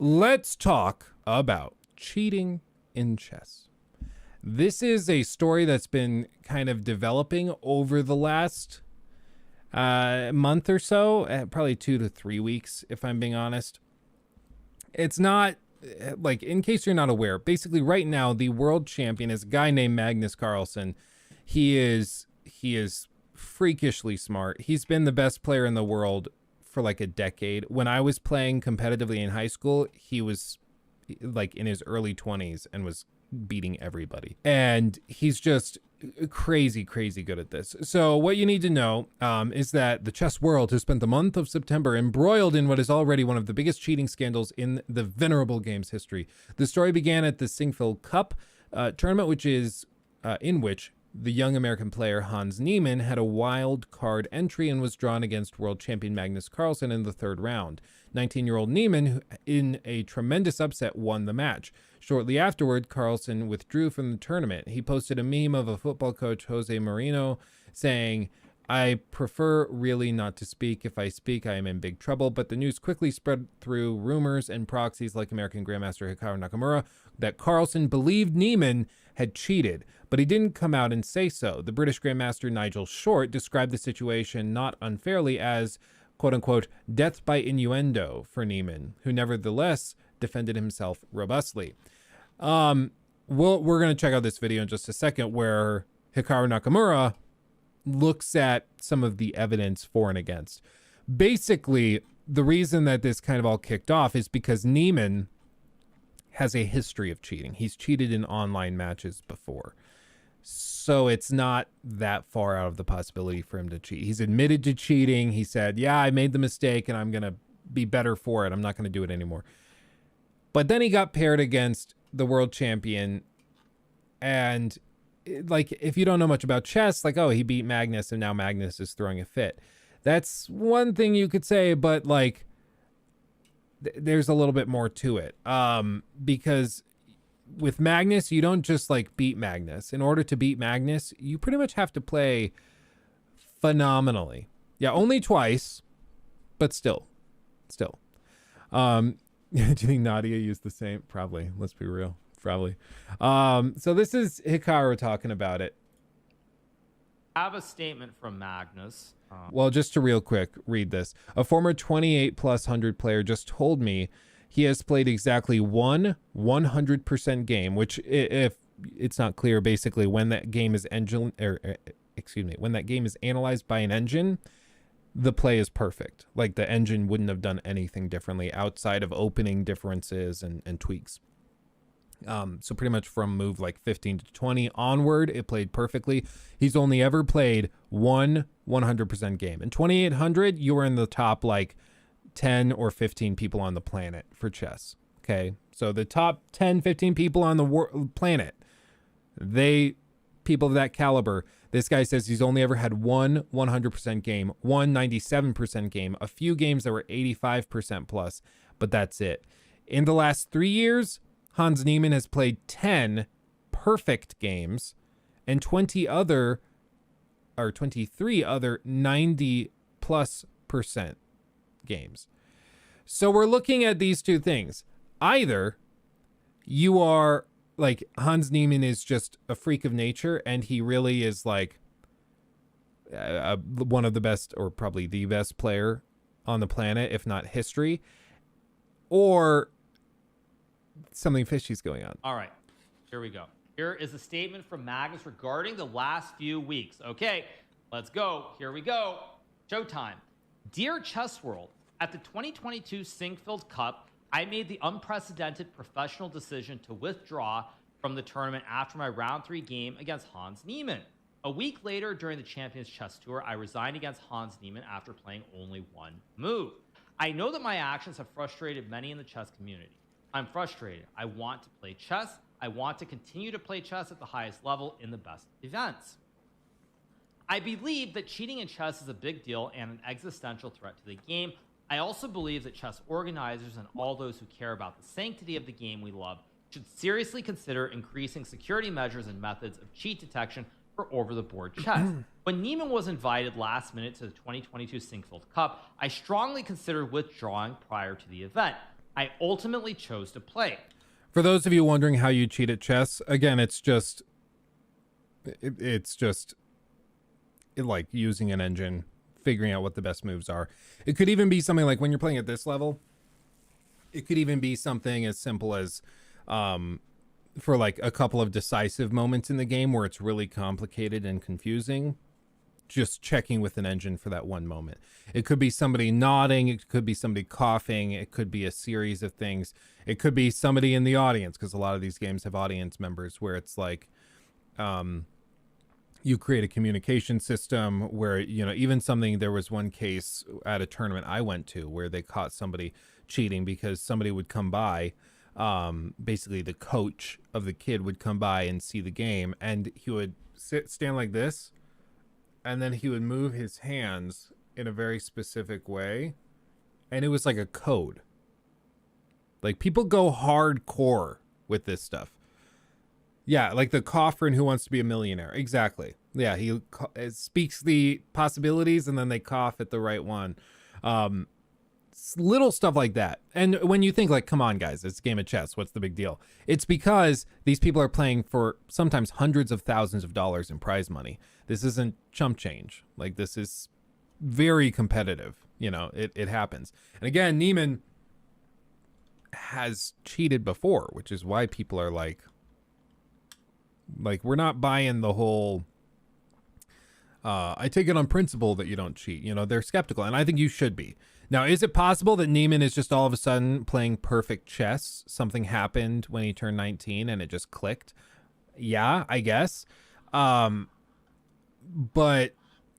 Let's talk about cheating in chess. This is a story that's been kind of developing over the last month or so, probably 2 to 3 weeks, if I'm being honest. It's not, like, in case you're not aware, basically right now, the world champion is a guy named Magnus Carlsen. He is freakishly smart. He's been the best player in the world for like a decade. When I was playing competitively in high school, he was like in his early 20s and was beating everybody. And he's just crazy good at this. So what you need to know is that the chess world has spent the month of September embroiled in what is already one of the biggest cheating scandals in the venerable game's history. The story began at the Singfield Cup tournament, which is in which the young American player Hans Niemann had a wild card entry and was drawn against world champion Magnus Carlsen in the third round. 19-year-old Niemann, who, in a tremendous upset, won the match. Shortly afterward, Carlsen withdrew from the tournament. He posted a meme of a football coach, Jose Marino, saying, "I prefer really not to speak. If I speak, I am in big trouble." But the news quickly spread through rumors and proxies like American Grandmaster Hikaru Nakamura that Carlsen believed Niemann had cheated, but he didn't come out and say so. The British Grandmaster Nigel Short described the situation not unfairly as, quote-unquote, death by innuendo for Niemann, who nevertheless defended himself robustly. We're going to check out this video in just a second where Hikaru Nakamura looks at some of the evidence for and against. Basically, the reason that this kind of all kicked off is because Niemann has a history of cheating. He's cheated in online matches before. So it's not that far out of the possibility for him to cheat. He's admitted to cheating. He said, yeah, I made the mistake and I'm going to be better for it. I'm not going to do it anymore. But then he got paired against the world champion. And like, if you don't know much about chess, like, oh, he beat Magnus and now Magnus is throwing a fit. That's one thing you could say, but like, there's a little bit more to it. Because with Magnus, you don't just like beat Magnus. In order to beat Magnus, you pretty much have to play phenomenally. Yeah, only twice, but still. Do you think Nadia used the same? Probably. Let's be real. Probably. So this is Hikaru talking about it. I have a statement from Magnus. Well, just to real quick read this. A former 28 plus 100 player just told me he has played exactly one 100% game, which, if it's not clear, basically when that game is when that game is analyzed by an engine, the play is perfect. Like the engine wouldn't have done anything differently outside of opening differences and tweaks. So pretty much from move like 15 to 20 onward, it played perfectly. He's only ever played one 100% game. In 2800, you were in the top like 10 or 15 people on the planet for chess. Okay. So the top 10, 15 people on the planet, people of that caliber, this guy says he's only ever had one 100% game, one 97% game, a few games that were 85% plus, but that's it. In the last 3 years, Hans Niemann has played 10 perfect games and 23 other 90+% games. So we're looking at these two things. Either you are like Hans Niemann is just a freak of nature and he really is like one of the best or probably the best player on the planet, if not history, or something fishy's going on. All right, here we go. Here is a statement from Magnus regarding the last few weeks. Okay, let's go. Here we go. Showtime. Dear Chess World, at the 2022 Singfield Cup, I made the unprecedented professional decision to withdraw from the tournament after my round 3 game against Hans Niemann. A week later, during the Champions Chess Tour, I resigned against Hans Niemann after playing only one move. I know that my actions have frustrated many in the chess community. I'm frustrated. I want to play chess. I want to continue to play chess at the highest level in the best events. I believe that cheating in chess is a big deal and an existential threat to the game. I also believe that chess organizers and all those who care about the sanctity of the game we love should seriously consider increasing security measures and methods of cheat detection for over-the-board chess. When Niemann was invited last minute to the 2022 Singfield Cup, I strongly considered withdrawing prior to the event. I ultimately chose to play. For those of you wondering how you cheat at chess, again, it's just like using an engine, figuring out what the best moves are. It could even be something like when you're playing at this level, it could even be something as simple as for like a couple of decisive moments in the game where it's really complicated and confusing, just checking with an engine for that one moment. It could be somebody nodding, it could be somebody coughing, it could be a series of things. It could be somebody in the audience, because a lot of these games have audience members where it's like you create a communication system where, you know, even something, there was one case at a tournament I went to where they caught somebody cheating because somebody would come by, basically the coach of the kid would come by and see the game, and he would stand like this, and then he would move his hands in a very specific way, and it was like a code. Like, people go hardcore with this stuff. Yeah, like the cougher in Who Wants to Be a Millionaire. Exactly. Yeah, he speaks the possibilities and then they cough at the right one. Little stuff like that. And when you think like, come on, guys, it's a game of chess. What's the big deal? It's because these people are playing for sometimes hundreds of thousands of dollars in prize money. This isn't chump change. Like, this is very competitive. You know, it happens. And again, Niemann has cheated before, which is why people are like we're not buying the whole I take it on principle that you don't cheat. You know, they're skeptical, and I think you should be. Now, is it possible that Niemann is just all of a sudden playing perfect chess? Something happened when he turned 19 and it just clicked? Yeah, I guess. But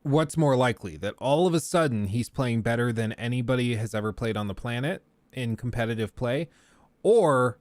what's more likely? That all of a sudden he's playing better than anybody has ever played on the planet in competitive play, or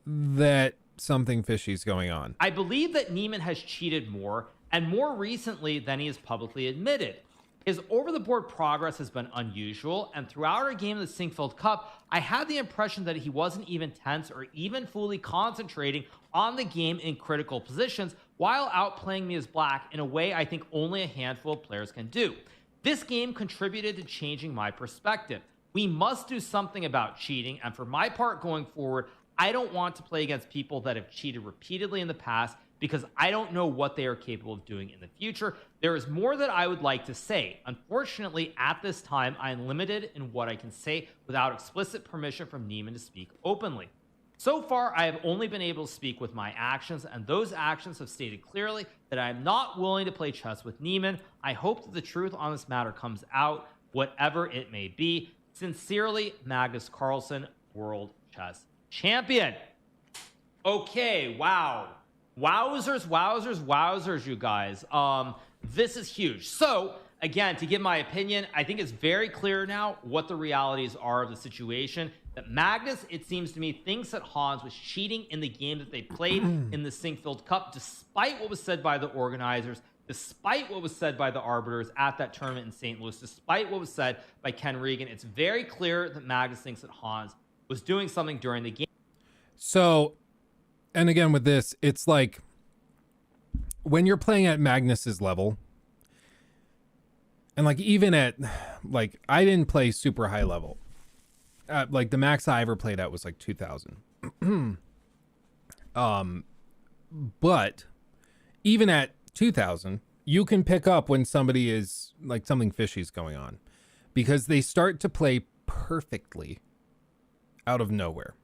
that something fishy is going on? I believe that Niemann has cheated more, and more recently than he has publicly admitted. His over-the-board progress has been unusual, and throughout our game of the Sinkfield Cup, I had the impression that he wasn't even tense or even fully concentrating on the game in critical positions while outplaying me as black in a way I think only a handful of players can do. This game contributed to changing my perspective. We must do something about cheating, and for my part going forward, I don't want to play against people that have cheated repeatedly in the past because I don't know what they are capable of doing in the future. There is more that I would like to say. Unfortunately, at this time, I am limited in what I can say without explicit permission from Niemann to speak openly. So far, I have only been able to speak with my actions, and those actions have stated clearly that I am not willing to play chess with Niemann. I hope that the truth on this matter comes out, whatever it may be. Sincerely, Magnus Carlsen, World Chess Champion. Okay, wow. Wowzers, wowzers, wowzers, you guys. This is huge. So, again, to give my opinion, I think it's very clear now what the realities are of the situation. That Magnus, it seems to me, thinks that Hans was cheating in the game that they played in the Sinkfield Cup, despite what was said by the organizers, despite what was said by the arbiters at that tournament in St. Louis, despite what was said by Ken Regan. It's very clear that Magnus thinks that Hans was doing something during the game. So, and again with this, it's like when you're playing at Magnus's level, and like even at, like, I didn't play super high level. Like the max I ever played at was like 2000. But even at 2000, you can pick up when somebody is like something fishy is going on, because they start to play perfectly out of nowhere.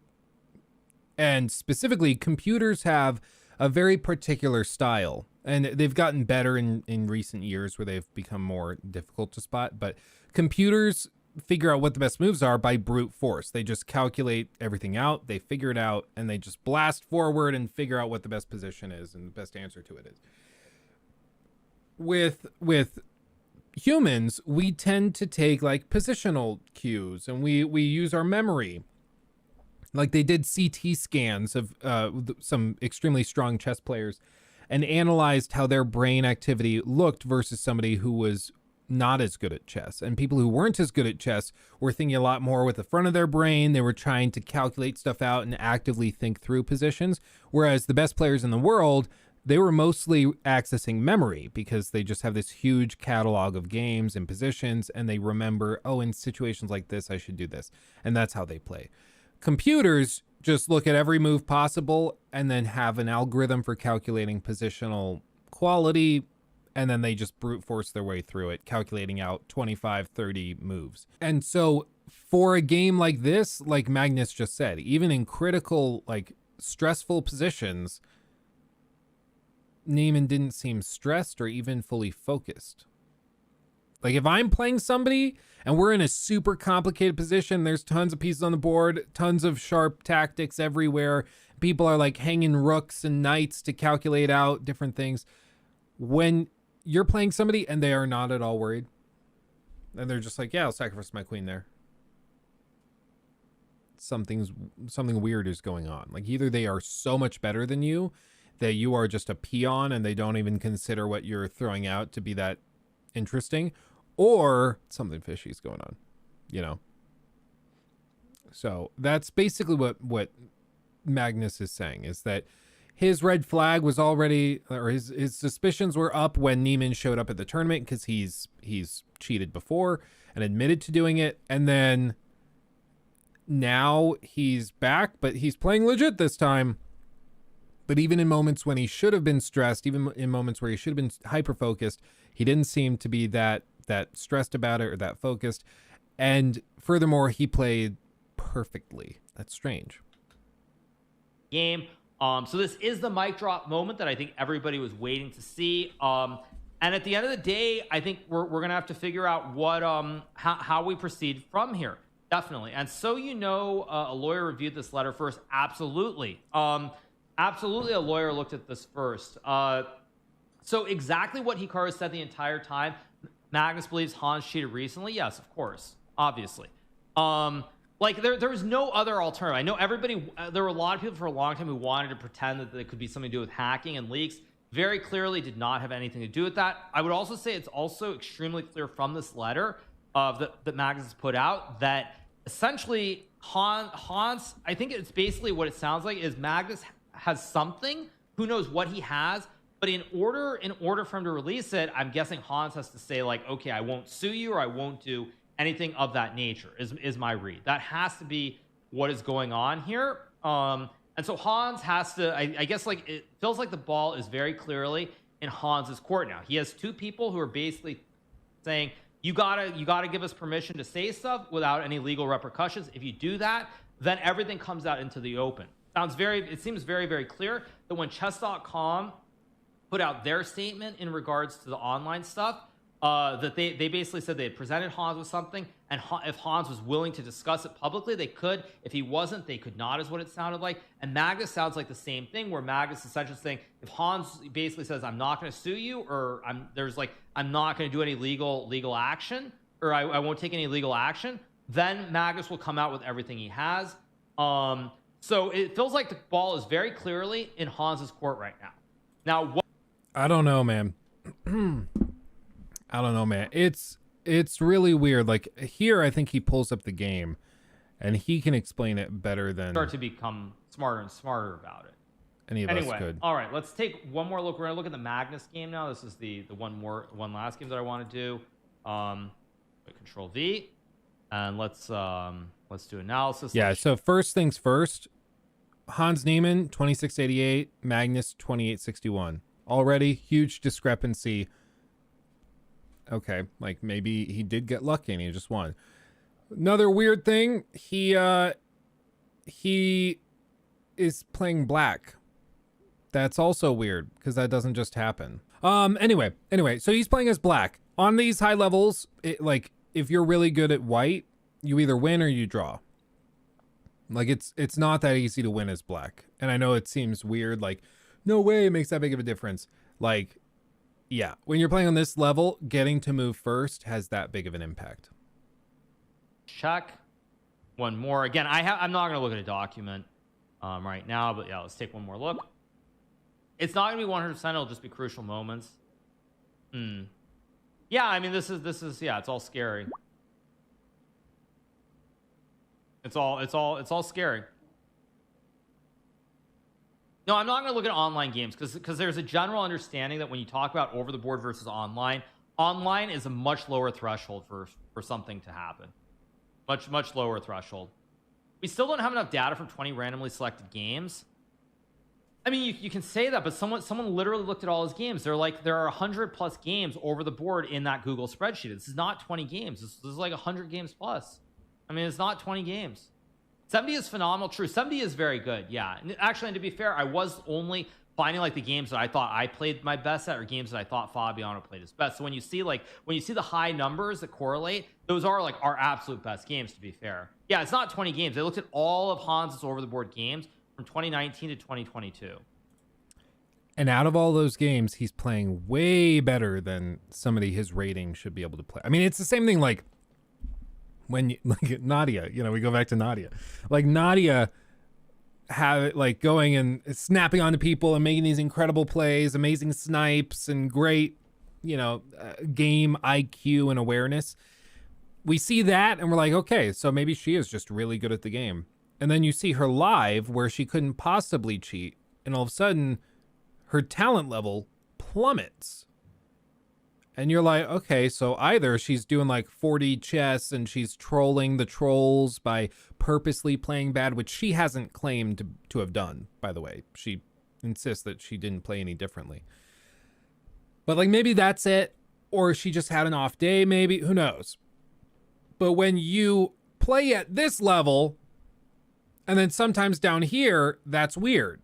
And specifically, computers have a very particular style, and they've gotten better in recent years where they've become more difficult to spot. But computers figure out what the best moves are by brute force. They just calculate everything out, they figure it out, and they just blast forward and figure out what the best position is and the best answer to it is. With humans, we tend to take like positional cues, and we use our memory. Like they did CT scans of some extremely strong chess players and analyzed how their brain activity looked versus somebody who was not as good at chess. And people who weren't as good at chess were thinking a lot more with the front of their brain. They were trying to calculate stuff out and actively think through positions. Whereas the best players in the world they were mostly accessing memory because they just have this huge catalog of games and positions, and they remember, oh, in situations like this, I should do this. And that's how they play. Computers just look at every move possible and then have an algorithm for calculating positional quality, and then they just brute force their way through it, calculating out 25, 30 moves. And so for a game like this, like Magnus just said, even in critical, like stressful positions, Niemann didn't seem stressed or even fully focused. Like if I'm playing somebody and we're in a super complicated position, there's tons of pieces on the board, tons of sharp tactics everywhere. People are like hanging rooks and knights to calculate out different things. When you're playing somebody and they are not at all worried, and they're just like, yeah, I'll sacrifice my queen there. Something weird is going on. Like either they are so much better than you that you are just a peon and they don't even consider what you're throwing out to be that interesting, or something fishy is going on, you know? So that's basically what Magnus is saying, is that his red flag was already, or his suspicions were up when Niemann showed up at the tournament because he's cheated before and admitted to doing it. And then now he's back, but he's playing legit this time. But even in moments when he should have been stressed, even in moments where he should have been hyper-focused, he didn't seem to be that stressed about it or that focused. And furthermore, he played perfectly. That's strange. Game. So this is the mic drop moment that I think everybody was waiting to see. And at the end of the day, I think we're going to have to figure out what how we proceed from here. Definitely. And so, you know, a lawyer reviewed this letter first. Absolutely. Absolutely, a lawyer looked at this first. So exactly what Hikaru said the entire time. Magnus believes Hans cheated recently. Yes, of course, obviously. Like there was no other alternative. I know everybody. There were a lot of people for a long time who wanted to pretend that it could be something to do with hacking and leaks. Very clearly, did not have anything to do with that. I would also say it's also extremely clear from this letter that Magnus has put out that essentially Hans. I think it's basically what it sounds like is Magnus has something, who knows what he has, but in order for him to release it, I'm guessing Hans has to say like, okay, I won't sue you or I won't do anything of that nature is my read. That has to be what is going on here. And so Hans has to, I guess, like it feels like the ball is very clearly in Hans's court now. He has two people who are basically saying, you gotta give us permission to say stuff without any legal repercussions. If you do that, then everything comes out into the open. It seems very, very clear that when chess.com put out their statement in regards to the online stuff, that they basically said they had presented Hans with something, and if Hans was willing to discuss it publicly, they could. If he wasn't, they could not, is what it sounded like. And Magnus sounds like the same thing, where Magnus is essentially saying, if Hans basically says, I'm not going to sue you, or I'm not going to do any legal action, or I won't take any legal action, then Magnus will come out with everything he has. So it feels like the ball is very clearly in Hans's court right now. Now, I don't know, man. I don't know, man. It's really weird. Like here, I think he pulls up the game, and he can explain it better than start to become smarter and smarter about it. Any of us could. All right, let's take one more look. We're gonna look at the Magnus game now. This is the one last game that I want to do. Control V, and let's do analysis. Yeah. So first things first. Hans Niemann 2688, Magnus 2861. Already huge discrepancy. Okay, like maybe he did get lucky and he just won. Another weird thing, he is playing black. That's also weird because that doesn't just happen. Anyway, so he's playing as black. On these high levels, like if you're really good at white, you either win or you draw. Like it's not that easy to win as black. And I know it seems weird, like no way it makes that big of a difference. Like, yeah, when you're playing on this level, getting to move first has that big of an impact. Check. One more. Again, I'm not going to look at a document right now, but yeah, let's take one more look. It's not going to be 100%. It'll just be crucial moments. Yeah, I mean, this is yeah, it's all scary. It's all scary. No, I'm not going to look at online games because there's a general understanding that when you talk about over the board versus online, online is a much lower threshold for something to happen. Much lower threshold. We still don't have enough data from 20 randomly selected games. I mean, you can say that, but someone literally looked at all his games. They're like, there are 100 plus games over the board in that Google spreadsheet. This is not 20 games. This is like 100 games plus. I mean, it's not 20 games. 70 is phenomenal. True. 70 is very good. Yeah. And actually, and to be fair, I was only finding like the games that I thought I played my best at, or games that I thought Fabiano played his best. So when you see the high numbers that correlate, those are like our absolute best games, to be fair. Yeah, it's not 20 games. They looked at all of Hans's over the board games from 2019 to 2022. And out of all those games, he's playing way better than somebody his rating should be able to play. I mean, it's the same thing like when you like Nadia, we go back to Nadia. Like Nadia have it like going and snapping onto people and making these incredible plays, amazing snipes and great, game IQ and awareness. We see that and we're like, okay, so maybe she is just really good at the game. And then you see her live where she couldn't possibly cheat, and all of a sudden her talent level plummets. And you're like, okay, so either she's doing like 40 chess and she's trolling the trolls by purposely playing bad, which she hasn't claimed to have done, by the way. She insists that she didn't play any differently. But like maybe that's it, or she just had an off day, maybe, who knows. But when you play at this level, and then sometimes down here, that's weird.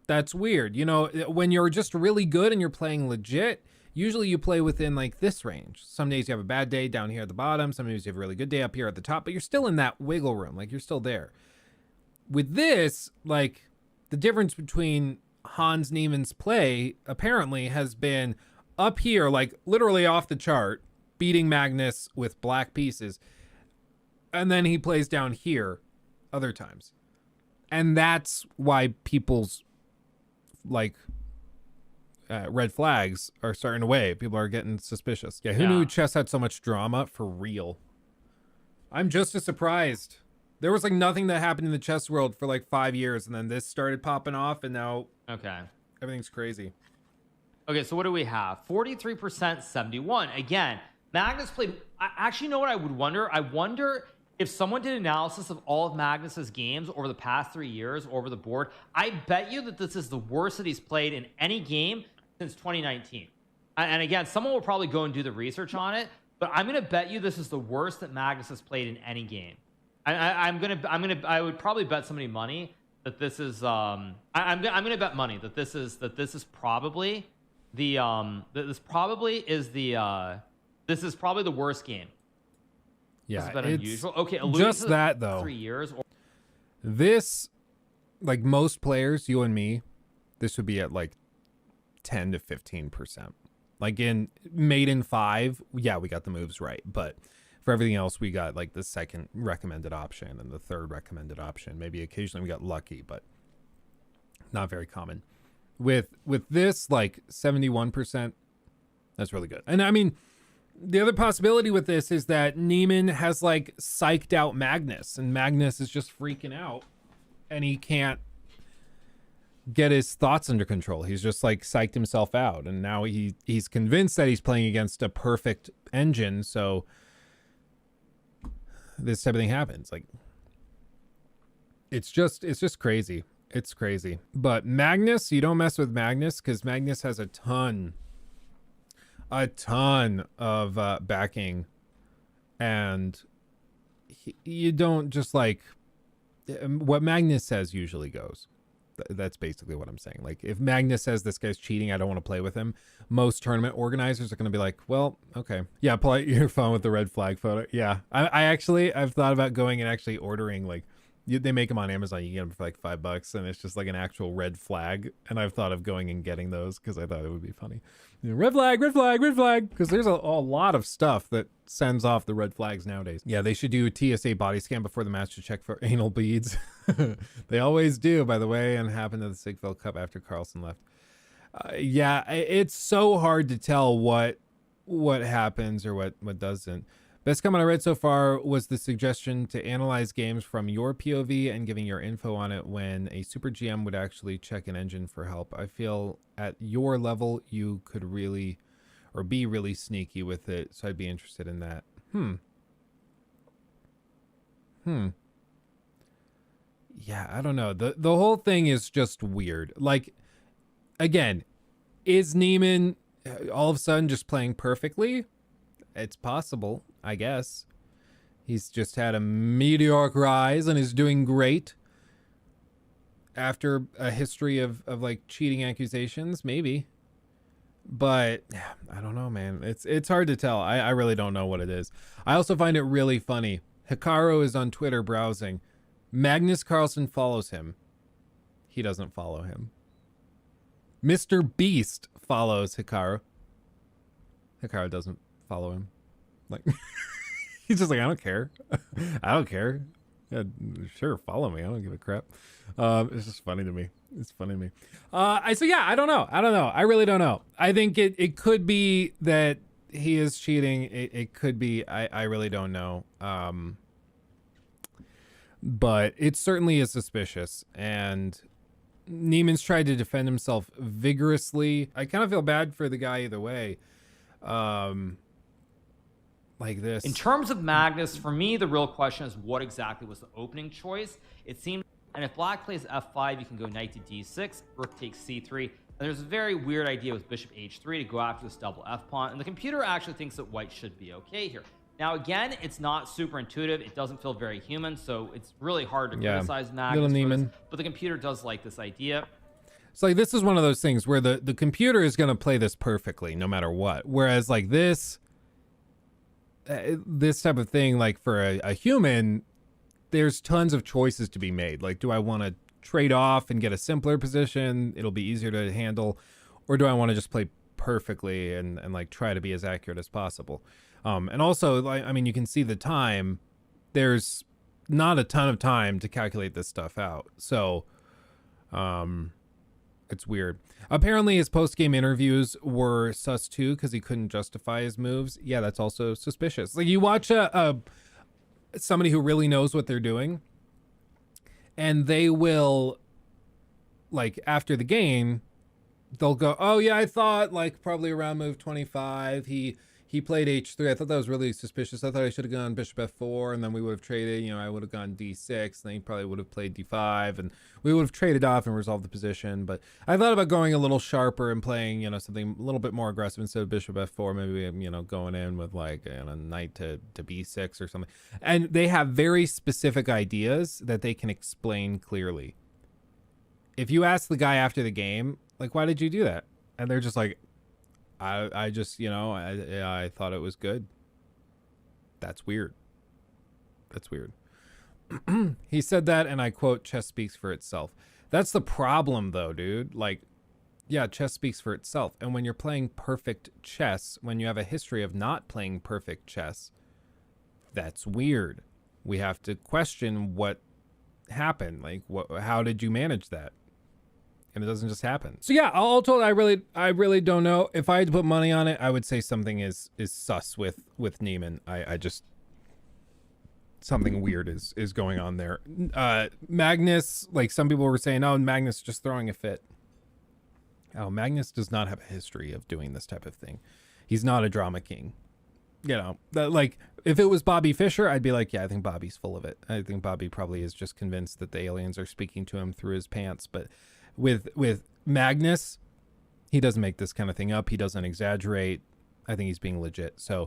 That's weird. When you're just really good and you're playing legit, usually you play within like this range. Some days you have a bad day down here at the bottom. Some days you have a really good day up here at the top, but you're still in that wiggle room. Like you're still there. With this, like the difference between Hans Niemann's play apparently has been up here, like literally off the chart, beating Magnus with black pieces. And then he plays down here other times. And that's why people's like red flags are starting to wave. People are getting suspicious. Yeah, who knew chess had so much drama for real? I'm just as surprised. There was like nothing that happened in the chess world for like 5 years, and then this started popping off, and now everything's crazy. Okay, so what do we have? 43%, 71. Again, Magnus played. I actually know what I would wonder. I wonder if someone did analysis of all of Magnus's games over the past 3 years over the board. I bet you that this is the worst that he's played in any game since 2019. And again, someone will probably go and do the research on it, but I'm gonna bet you this is the worst that Magnus has played in any game. I would probably bet somebody money that this is. I'm gonna bet money that this is probably the this is probably the worst game. Yeah, it's unusual. Okay, just that though. 3 years. This, like most players, you and me, this would be at like 10 to 15%. Like in Maiden 5, yeah, we got the moves right, but for everything else, we got like the second recommended option and the third recommended option. Maybe occasionally we got lucky, but not very common. With this, like 71%, that's really good. And I mean, the other possibility with this is that Niemann has like psyched out Magnus, and Magnus is just freaking out and he can't get his thoughts under control. He's just like psyched himself out, and now he's convinced that he's playing against a perfect engine, so this type of thing happens. Like it's just crazy. It's crazy. But Magnus, you don't mess with Magnus, because Magnus has a ton of backing, and you don't just like what Magnus says usually goes. That's basically what I'm saying. Like if Magnus says this guy's cheating, I don't want to play with him, most tournament organizers are going to be like, well, okay, yeah, play your phone with the red flag photo. Yeah, I've thought about going and actually ordering, like they make them on Amazon, you get them for like $5 and it's just like an actual red flag, and I've thought of going and getting those because I thought it would be funny. Red flag, because there's a lot of stuff that sends off the red flags nowadays. Yeah, they should do a TSA body scan before the match to check for anal beads. They always do, by the way, and happened to the Sigveld Cup after Carlsen left. Yeah, it's so hard to tell what happens or what doesn't. Best comment I read so far was the suggestion to analyze games from your POV and giving your info on it when a super GM would actually check an engine for help. I feel at your level, you could really, or be really sneaky with it. So I'd be interested in that. Yeah, I don't know. The whole thing is just weird. Like, again, is Niemann all of a sudden just playing perfectly? It's possible, I guess. He's just had a meteoric rise and is doing great after a history of like cheating accusations, maybe. But I don't know, man. It's hard to tell. I really don't know what it is. I also find it really funny. Hikaru is on Twitter browsing. Magnus Carlsen follows him. He doesn't follow him. Mr. Beast follows Hikaru. Hikaru doesn't follow him. Like, he's just like, I don't care. I don't care. Yeah, sure, follow me. I don't give a crap. It's just funny to me. It's funny to me. So yeah, I don't know. I really don't know. I think it could be that he is cheating. It could be. I really don't know. But it certainly is suspicious. And Niemann's tried to defend himself vigorously. I kind of feel bad for the guy either way. Like this. In terms of Magnus, for me, the real question is what exactly was the opening choice? It seemed, and if black plays f5, you can go knight to d6, rook takes c3. And there's a very weird idea with bishop h3 to go after this double f pawn. And the computer actually thinks that white should be okay here. Now, again, it's not super intuitive. It doesn't feel very human, so it's really hard to criticize Magnus. Niemann. But the computer does like this idea. So like this is one of those things where the computer is going to play this perfectly no matter what. Whereas like this type of thing, like for a human, there's tons of choices to be made. Like, do I want to trade off and get a simpler position? It'll be easier to handle. Or do I want to just play perfectly and like try to be as accurate as possible? And also, like, I mean, you can see the time. There's not a ton of time to calculate this stuff out. So, it's weird. Apparently, his post-game interviews were sus too because he couldn't justify his moves. Yeah, that's also suspicious. Like, you watch somebody who really knows what they're doing, and they will, like, after the game, they'll go, "Oh yeah, I thought like probably around move 25, he played h3. I thought that was really suspicious. I thought I should have gone bishop f4, and then we would have traded. You know, I would have gone d6, and then he probably would have played d5, and we would have traded off and resolved the position. But I thought about going a little sharper and playing, you know, something a little bit more aggressive instead of bishop f4. Maybe, you know, going in with like, you know, knight to b6 or something." And they have very specific ideas that they can explain clearly. If you ask the guy after the game, like, why did you do that? And they're just like, I just, you know, I thought it was good. That's weird. That's weird. He said that, and I quote, "Chess speaks for itself." That's the problem, though, dude. Like, yeah, chess speaks for itself. And when you're playing perfect chess, when you have a history of not playing perfect chess, that's weird. We have to question what happened. Like, how did you manage that? And it doesn't just happen. So yeah, all told, I really don't know. If I had to put money on it, I would say something is sus with Niemann. I just, something weird is going on there. Magnus, like some people were saying, oh, Magnus is just throwing a fit. Oh, Magnus does not have a history of doing this type of thing. He's not a drama king. You know, like if it was Bobby Fischer, I'd be like, yeah, I think Bobby's full of it. I think Bobby probably is just convinced that the aliens are speaking to him through his pants. But with Magnus, he doesn't make this kind of thing up. He doesn't exaggerate. I think he's being legit. So